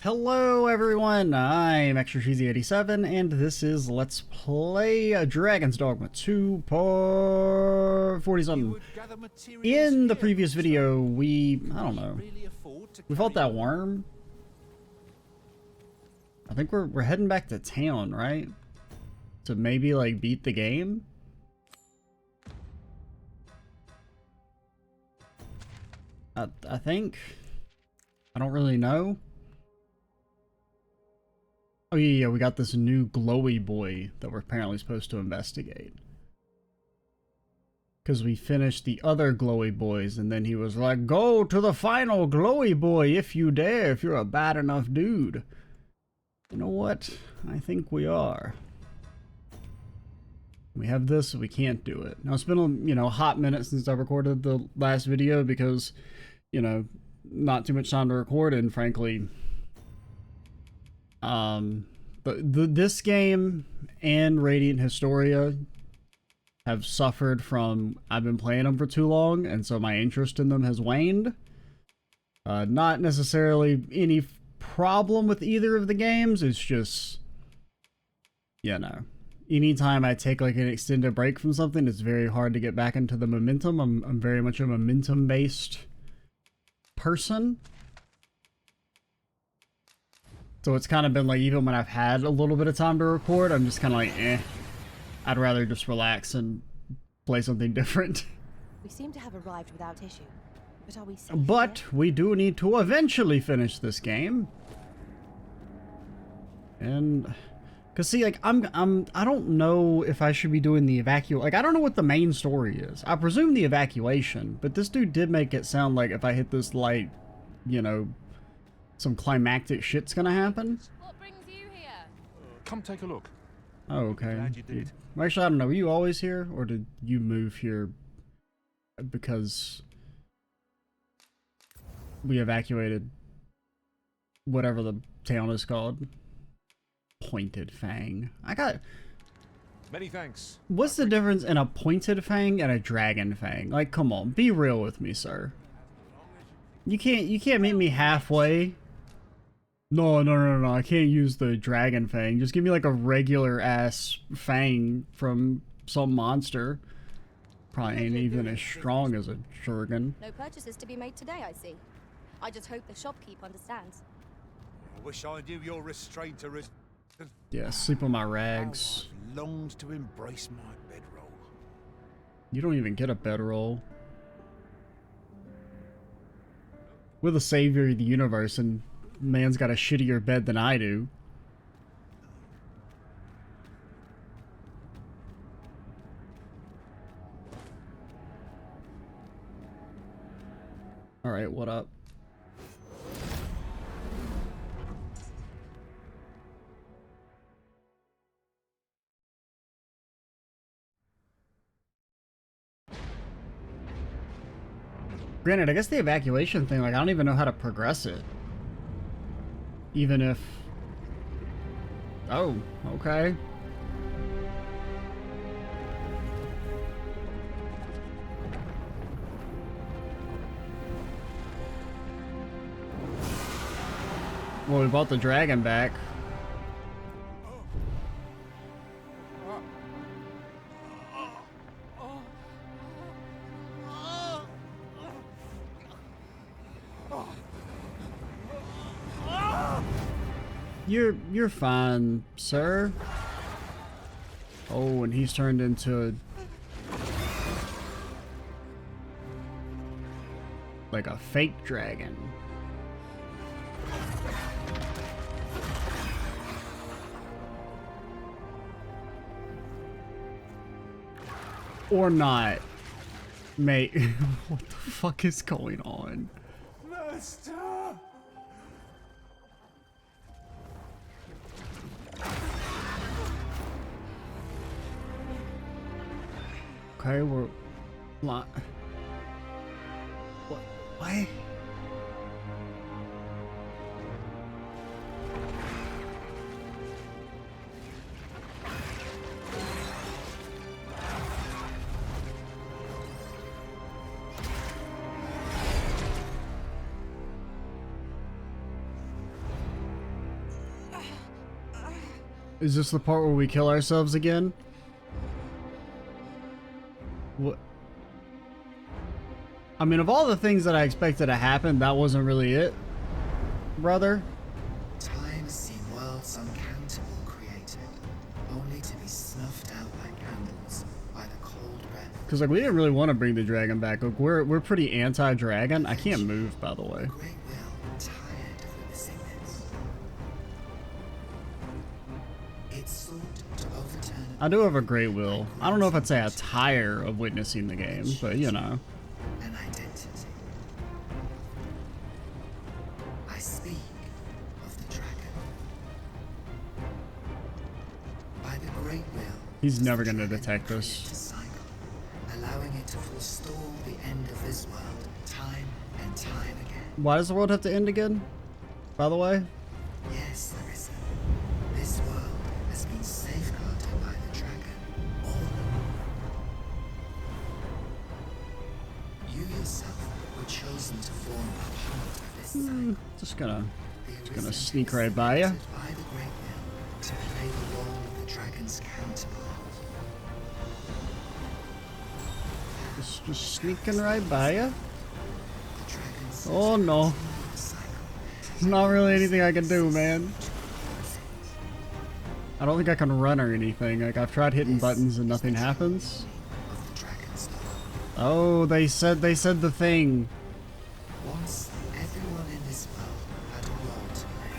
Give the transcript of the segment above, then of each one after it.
Hello everyone, I'm Extra Cheesy 87 and this is Let's Play Dragon's Dogma 2 part 40 something. In the previous video, we fought that worm. I think we're heading back to town, right? To maybe like beat the game. I think. I don't really know. Oh yeah, we got this new glowy boy that we're apparently supposed to investigate. Because we finished the other glowy boys and then he was like, go to the final glowy boy if you dare, if you're a bad enough dude. You know what? I think we are. We have this, so we can't do it. Now it's been a hot minute since I recorded the last video because, not too much time to record, and frankly, but this game and Radiant Historia have suffered from I've been playing them for too long, and so my interest in them has waned. Not necessarily any problem with either of the games, it's just, anytime I take like an extended break from something, it's very hard to get back into the momentum. I'm very much a momentum-based person. So it's kind of been like, even when I've had a little bit of time to record, I'm just kind of like, I'd rather just relax and play something different. We seem to have arrived without issue, but are we safe? But we do need to eventually finish this game. And, cause see, like, I don't know if I should be doing the I don't know what the main story is. I presume the evacuation, but this dude did make it sound like if I hit this light, some climactic shit's gonna happen. What brings you here? Come take a look. Oh, okay. Glad you did. Actually, I don't know. Were you always here, or did you move here because we evacuated whatever the town is called? Pointed Fang. Many thanks. What's the difference in a pointed fang and a dragon fang? Like, come on, be real with me, sir. You can't meet me halfway. No, I can't use the dragon fang. Just give me like a regular ass fang from some monster. Probably ain't even as strong as a Jurgen. No purchases to be made today, I see. I just hope the shopkeep understands. I wish I knew your restraint to Yeah, sleep on my rags. I've longed to embrace my bedroll. You don't even get a bedroll. We're the savior of the universe, and man's got a shittier bed than I do. Alright, what up? Granted, I guess the evacuation thing, like, I don't even know how to progress it. Even if... Oh, okay. Well, we bought the dragon back. You're fine, sir. Oh, and he's turned into like a fake dragon. Or not. Mate, what the fuck is going on? Master! Okay, we're not. What? Why? Is this the part where we kill ourselves again? What? I mean, of all the things that I expected to happen, that wasn't really it, brother. Time has seen worlds uncountable created, only to be snuffed out like candles by the cold breath. Because like we didn't really want to bring the dragon back. Like we're pretty anti-dragon. I can't move, by the way. Great will, tired of witnessing this. It sought to overturn I do have a great will. I don't know if I'd say I tire of witnessing the game, but you know. an identity. I speak of the dragon. By the great will, He's does never the gonna dragon detect create us. a cycle, allowing it to forestall the end of this world time and time again. Why does the world have to end again? By the way? Yes, Larissa. This world has been safeguarded by the dragon all along. You yourself were chosen to form a part of this cycle. Just gonna The gonna arisen sneak is right by ya. selected by the great will to play the role of the dragon's counterpart. just sneaking right by ya. The dragon's Oh no. cycle Not really anything I can do, man. I don't think I can run or anything. Like I've tried hitting buttons and nothing happens. of the dragon's law. Oh, they said the thing. Once everyone in this world had a role to play.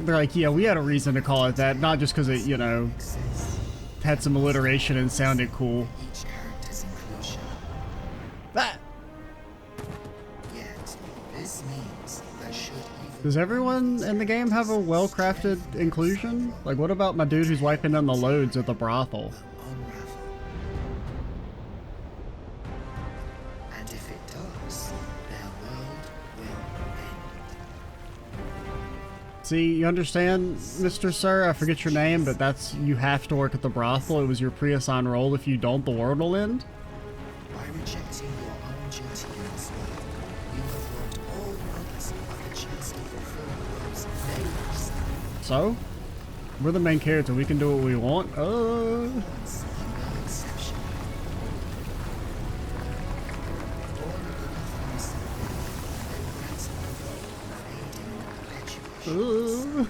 They're like, yeah, we had a reason to call it that, not just because it, you know, Exists had some alliteration and sounded cool. each character's inclusion. That. Yet, this means that should even Does everyone in the game have a well-crafted inclusion? Like, what about my dude who's wiping down the loads at the brothel? unravel. And if it does, their world will end. See, you understand, Mr. Sir? I forget your name, but that's, you have to work at the brothel. It was your pre-assigned role. If you don't, the world will end. By rejecting your own duty in this world, you have robbed all others of the chance to fulfill the roles they have set. So, we're the main character. We can do what we want. Once and no exception. All of the nothingness of the regret of fading perpetuation.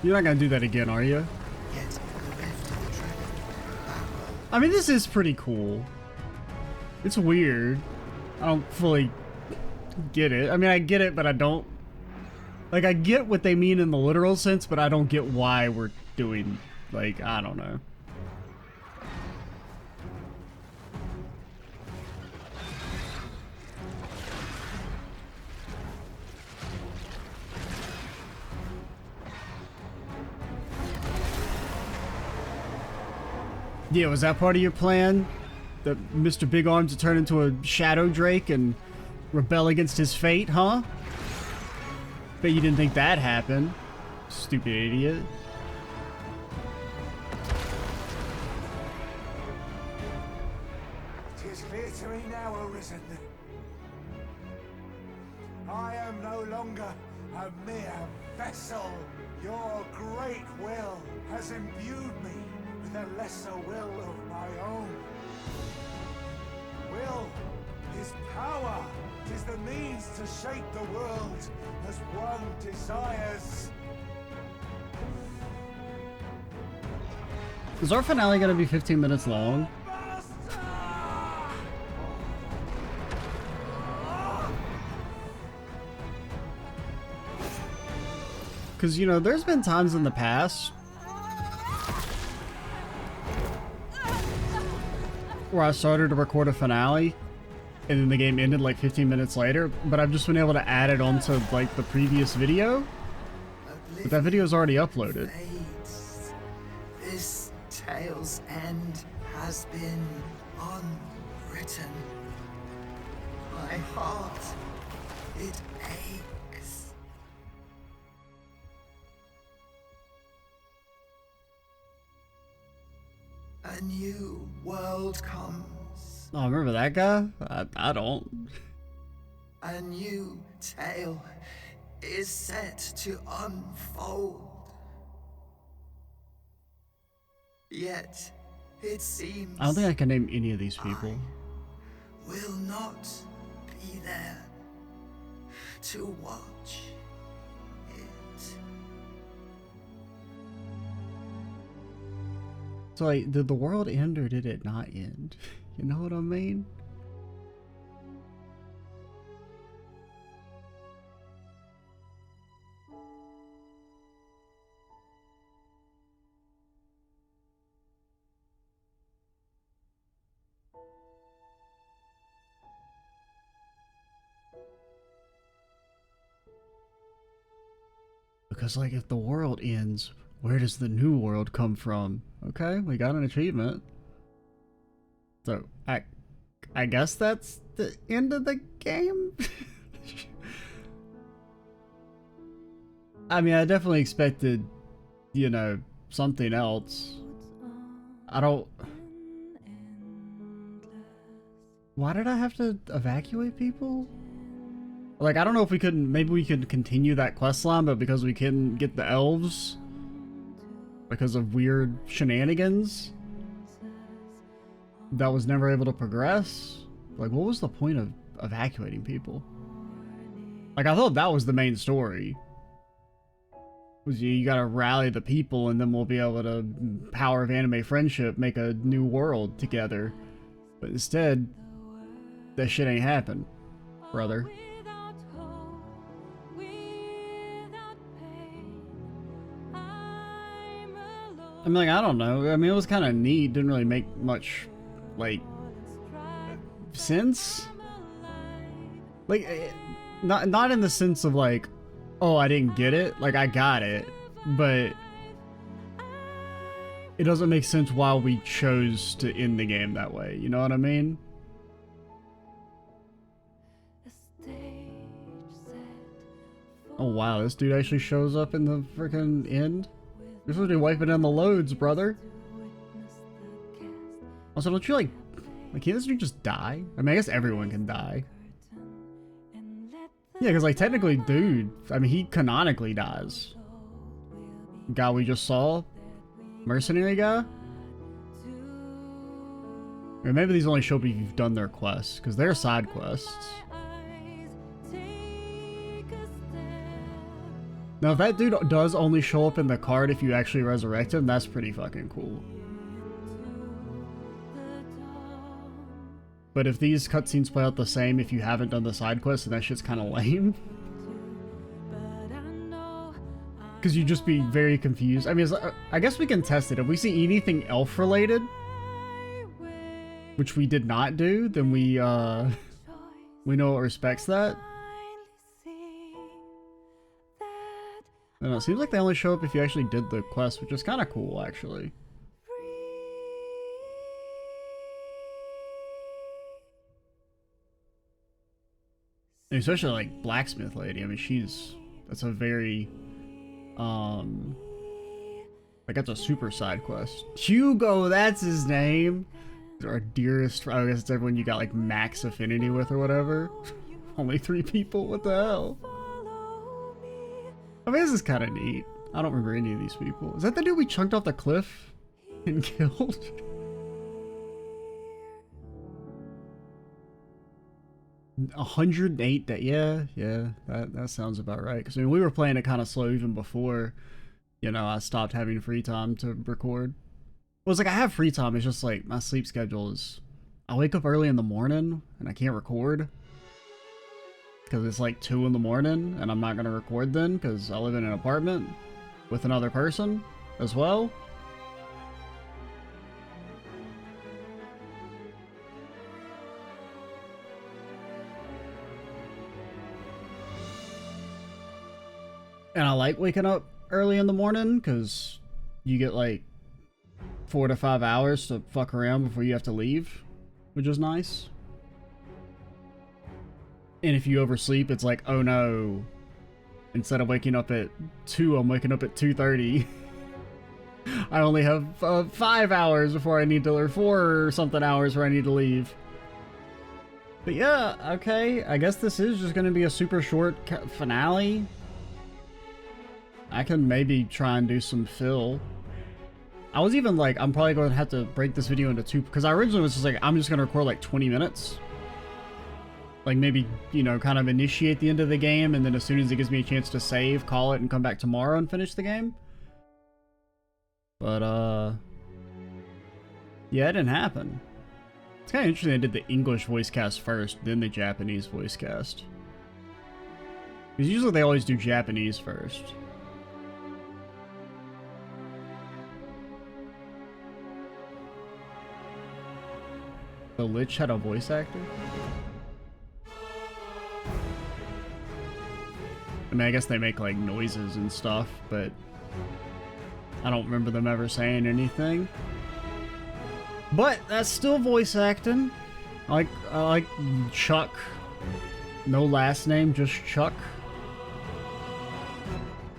You're not gonna do that again, are you? Yet bereft of the dragon, that role I mean, this is pretty cool. It's weird. I don't fully get it. I mean, I get it, but I don't. Like, I get what they mean in the literal sense, but I don't get why we're doing, like, I don't know. Yeah, was that part of your plan? That Mr. Big Arms to turn into a Shadow Drake and rebel against his fate, huh? Bet you didn't think that happened. Stupid idiot. Tis clear to me now, Arisen. I am no longer a mere vessel. Your great will has imbued me with a lesser will of my own. Will is power. 'Tis the means to shape the world as one desires. Is our finale gonna be 15 minutes long? Because, you know, there's been times in the past where I started to record a finale and then the game ended like 15 minutes later, but I've just been able to add it onto like the previous video. But that video's already uploaded. fades. This tale's end has been unwritten. My heart, it aches. A new world comes. Oh, remember that guy? I don't. A new tale is set to unfold. Yet, it seems I don't think I can name any of these people. will not be there to watch it. So, like, did the world end or did it not end? You know what I mean? Because, like, if the world ends, where does the new world come from? Okay, we got an achievement. So, I guess that's the end of the game? I mean, I definitely expected, you know, something else. I don't... Why did I have to evacuate people? Like, I don't know if we couldn't, maybe we could continue that quest line, but because we couldn't get the elves, because of weird shenanigans, that was never able to progress. Like, what was the point of evacuating people? Like, I thought that was the main story. Was you gotta rally the people and then we'll be able to, power of anime friendship, make a new world together. But instead, that shit ain't happened, brother. I mean, like, I don't know. I mean, it was kind of neat. Didn't really make much, like, sense. Like, not in the sense of, like, oh, I didn't get it. Like, I got it. But it doesn't make sense why we chose to end the game that way. You know what I mean? Oh, wow. This dude actually shows up in the freaking end? You're supposed to be wiping down the loads, brother. Also, don't you, like, can't this dude just die? I mean, I guess everyone can die. Yeah, because, like, technically, dude, I mean, he canonically dies. Guy we just saw? Mercenary guy? Or maybe these only show up if you've done their quests, because they're side quests. Now, if that dude does only show up in the card if you actually resurrect him, that's pretty fucking cool. But if these cutscenes play out the same if you haven't done the side quests, then that shit's kind of lame. Because you'd just be very confused. I mean, I guess we can test it. If we see anything elf related, which we did not do, then we know it respects that. I don't know, it seems like they only show up if you actually did the quest, which is kind of cool, actually. And especially, like, Blacksmith Lady. I mean, that's a very, like, that's a super side quest. Hugo, that's his name! Our dearest, I guess it's everyone you got, like, max affinity with or whatever. Only 3 people, what the hell? I mean, this is kind of neat. I don't remember any of these people. Is that the dude we chunked off the cliff and killed? $108 that, yeah, that sounds about right. Because I mean, we were playing it kind of slow even before, you know, I stopped having free time to record. Well, it's like I have free time, it's just like my sleep schedule is, I wake up early in the morning and I can't record. Because it's like 2 in the morning and I'm not going to record then because I live in an apartment with another person as well. And I like waking up early in the morning because you get like 4 to 5 hours to fuck around before you have to leave, which is nice. And if you oversleep, it's like, oh no, instead of waking up at 2, I'm waking up at 2:30. I only have 5 hours before I need to, or 4 or something hours where I need to leave. But yeah, okay, I guess this is just going to be a super short finale. I can maybe try and do some fill. I was even like, I'm probably going to have to break this video into two, because I originally was just like, I'm just going to record like 20 minutes. Like maybe, you know, kind of initiate the end of the game, and then as soon as it gives me a chance to save, call it, and come back tomorrow and finish the game. But, yeah, it didn't happen. It's kind of interesting they did the English voice cast first, then the Japanese voice cast. Because usually they always do Japanese first. The Lich had a voice actor? I mean, I guess they make, like, noises and stuff, but I don't remember them ever saying anything. But that's still voice acting. I like Chuck. No last name, just Chuck.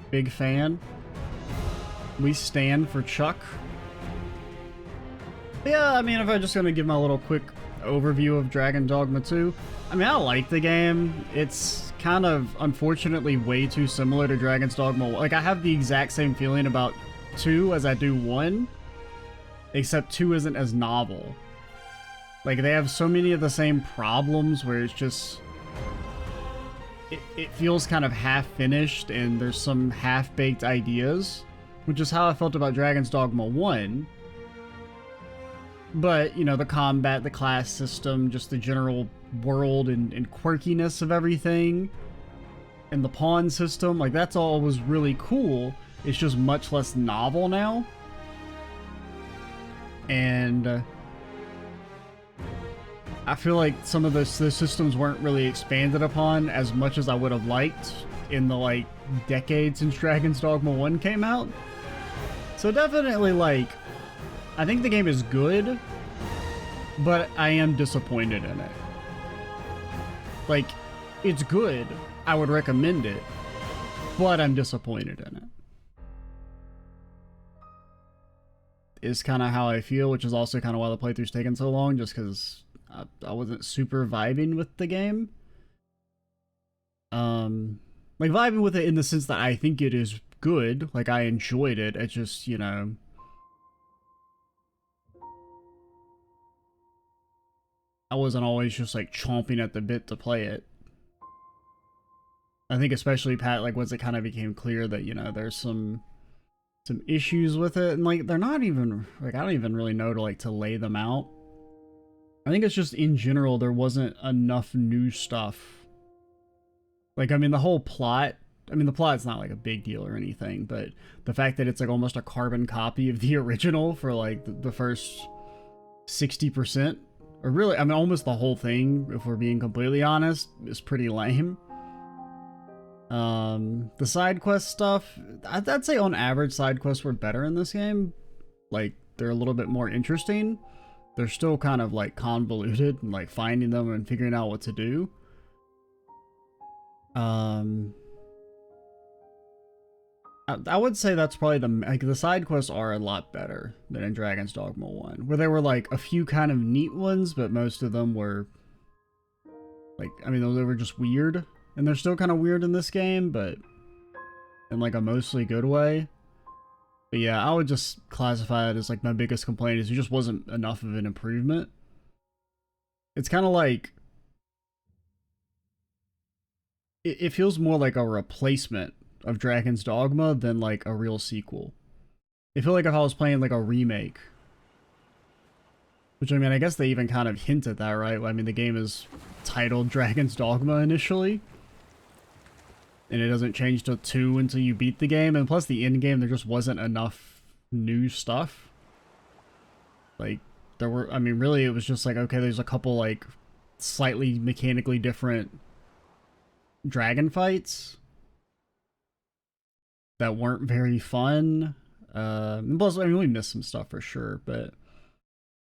Big fan. We stand for Chuck. Yeah, I mean, if I'm just gonna give my little quick overview of Dragon Dogma 2, I mean, I like the game. It's kind of, unfortunately, way too similar to Dragon's Dogma 1. Like, I have the exact same feeling about 2 as I do 1, except 2 isn't as novel. Like, they have so many of the same problems where it's just... It feels kind of half-finished, and there's some half-baked ideas, which is how I felt about Dragon's Dogma 1. But, you know, the combat, the class system, just the general world and quirkiness of everything, and the pawn system, like, that's all was really cool. It's just much less novel now. And I feel like some of the systems weren't really expanded upon as much as I would have liked in the, like, decade since Dragon's Dogma 1 came out. So definitely, like, I think the game is good, but I am disappointed in it. Like, it's good. I would recommend it, but I'm disappointed in it. Is kind of how I feel, which is also kind of why the playthrough's taken so long, just because I wasn't super vibing with the game. Like, vibing with it in the sense that I think it is good, like, I enjoyed it, it's just, you know... I wasn't always just, like, chomping at the bit to play it. I think especially, Pat, like, once it kind of became clear that, you know, there's some issues with it, and, like, they're not even, like, I don't even really know to lay them out. I think it's just, in general, there wasn't enough new stuff. Like, I mean, the whole plot, I mean, the plot's not, like, a big deal or anything, but the fact that it's, like, almost a carbon copy of the original for, like, the first 60%, or really, I mean, almost the whole thing, if we're being completely honest, is pretty lame. The side quest stuff, I'd say on average side quests were better in this game. Like, they're a little bit more interesting. They're still kind of, like, convoluted, and, like, finding them and figuring out what to do. I would say that's probably the side quests are a lot better than in Dragon's Dogma 1, where there were, like, a few kind of neat ones, but most of them were, like, I mean, they were just weird, and they're still kind of weird in this game, but in, like, a mostly good way. But yeah, I would just classify it as, like, my biggest complaint is there just wasn't enough of an improvement. It's kind of like, it feels more like a replacement of Dragon's Dogma than, like, a real sequel. I feel like if I was playing, like, a remake, which, I mean, I guess they even kind of hint at that, right? I mean, the game is titled Dragon's Dogma initially, and it doesn't change to 2 until you beat the game, and plus the end game, there just wasn't enough new stuff. Like, there were, I mean, really, it was just like, okay, there's a couple, like, slightly mechanically different dragon fights that weren't very fun. Plus, I mean, we missed some stuff for sure, but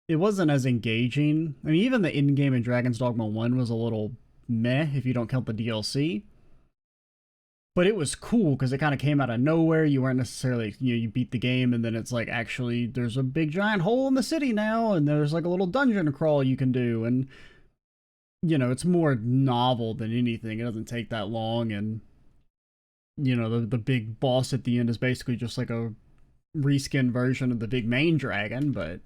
it wasn't as engaging. I mean, even the end game in Dragon's Dogma 1 was a little meh if you don't count the DLC. But it was cool because it kind of came out of nowhere. You weren't necessarily, you know, you beat the game and then it's like, actually, there's a big giant hole in the city now and there's like a little dungeon crawl you can do. And, you know, it's more novel than anything. It doesn't take that long, and you know, the big boss at the end is basically just like a reskin version of the big main dragon, but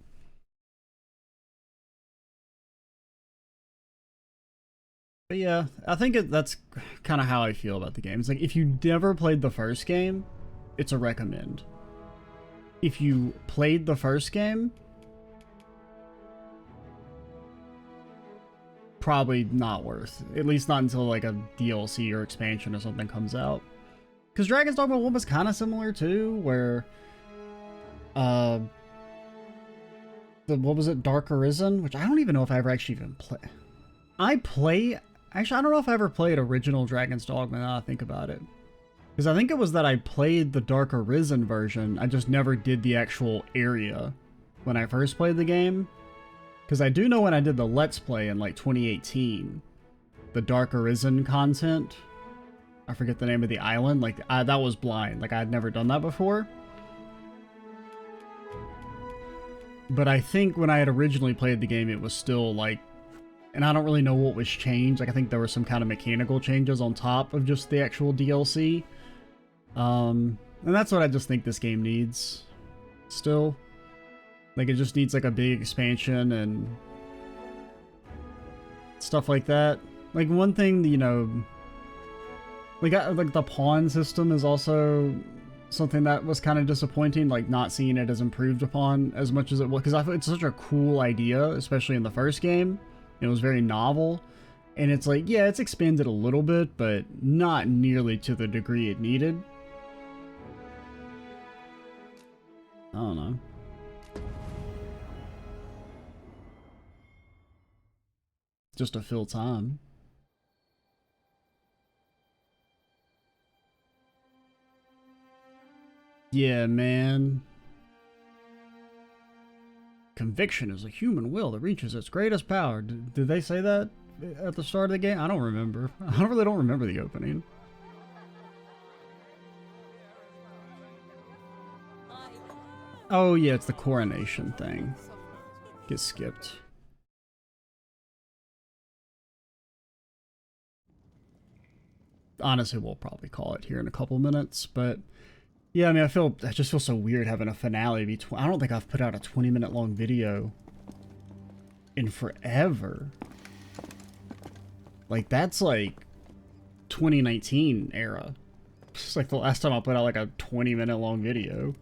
yeah, I think that's kind of how I feel about the game. It's like, if you never played the first game, it's a recommend. If you played the first game, probably not worth. At least not until like a DLC or expansion or something comes out. Because Dragon's Dogma 1 was kind of similar too, where what was it, Dark Arisen, which I don't even know if I ever actually even actually, I don't know if I ever played original Dragon's Dogma now I think about it. Because I think it was that I played the Dark Arisen version, I just never did the actual area when I first played the game. Because I do know when I did the Let's Play in like 2018, the Dark Arisen content, I forget the name of the island, like that was blind, like I had never done that before. But I think when I had originally played the game, it was still like, and I don't really know what was changed. Like I think there were some kind of mechanical changes on top of just the actual DLC. And that's what I just think this game needs still. Like it just needs like a big expansion and stuff like that. Like one thing, you know, like the pawn system is also something that was kind of disappointing, like not seeing it as improved upon as much as it was, because I thought it's such a cool idea, especially in the first game. It was very novel, and it's like, yeah, it's expanded a little bit, but not nearly to the degree it needed. I don't know. Just to fill time. Yeah, man. Conviction is a human will that reaches its greatest power. Did they say that at the start of the game? I don't remember. I really don't remember the opening. Oh yeah, it's the coronation thing. Get skipped. Honestly, we'll probably call it here in a couple minutes, but yeah, I mean, I just feel so weird having a finale be I don't think I've put out a 20-minute long video in forever. Like, that's like 2019 era. It's like the last time I put out like a 20-minute long video.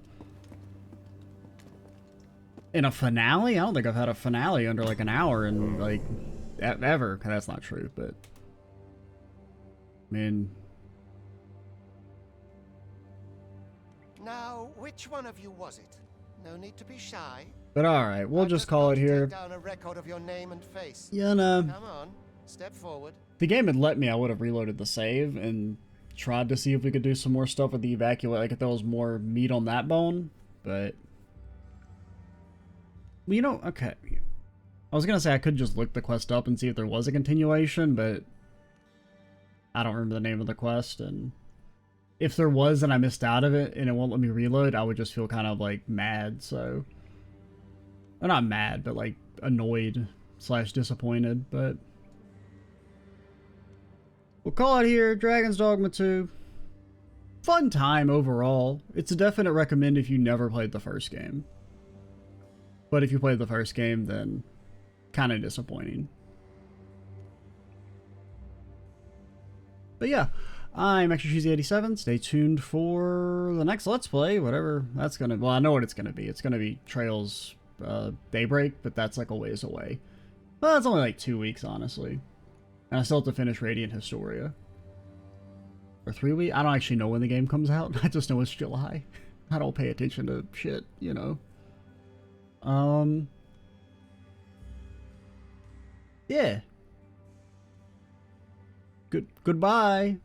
In a finale? I don't think I've had a finale under like an hour in like ever. That's not true, but I mean, now, which one of you was it? No need to be shy. but alright, we'll just call it here. Take down a record of your name and face. Yeah, no. Come on, step forward. If the game had let me, I would have reloaded the save and tried to see if we could do some more stuff with the evacuate, like if there was more meat on that bone, but well, you know, okay. I was gonna say I could just look the quest up and see if there was a continuation, but I don't remember the name of the quest, and if there was and I missed out of it and it won't let me reload, I would just feel kind of like mad, so. Well, not mad, but like annoyed / disappointed, but we'll call it here. Dragon's Dogma 2. Fun time overall. It's a definite recommend if you never played the first game. But if you played the first game, then kind of disappointing. But yeah, I'm Extra Cheesy 87. Stay tuned for the next Let's Play, whatever that's gonna. Well, I know what it's gonna be. It's gonna be Trails Daybreak, but that's like a ways away. Well, it's only like 2 weeks, honestly. And I still have to finish Radiant Historia. Or 3 weeks? I don't actually know when the game comes out. I just know it's July. I don't pay attention to shit, you know. Yeah. Goodbye.